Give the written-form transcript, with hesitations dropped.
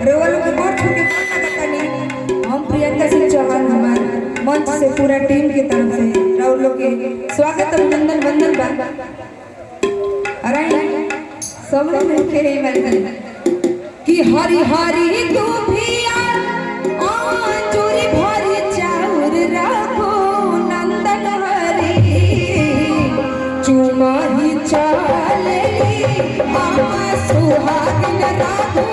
रोवल के गोर छू के कौन लगता नहीं। हम प्रियंका सिंह चौहान हमार मंच से पूरा टीम की तरफ से राउर लोग के स्वागत अभिनंदन वंदन बा। अरे सब लोग मिलके ही वंदन कि हरी हरी दूभिया चूरी भरी चाउर राखो नंदन हरी चुमाही चाले मामा सुहागिन राखो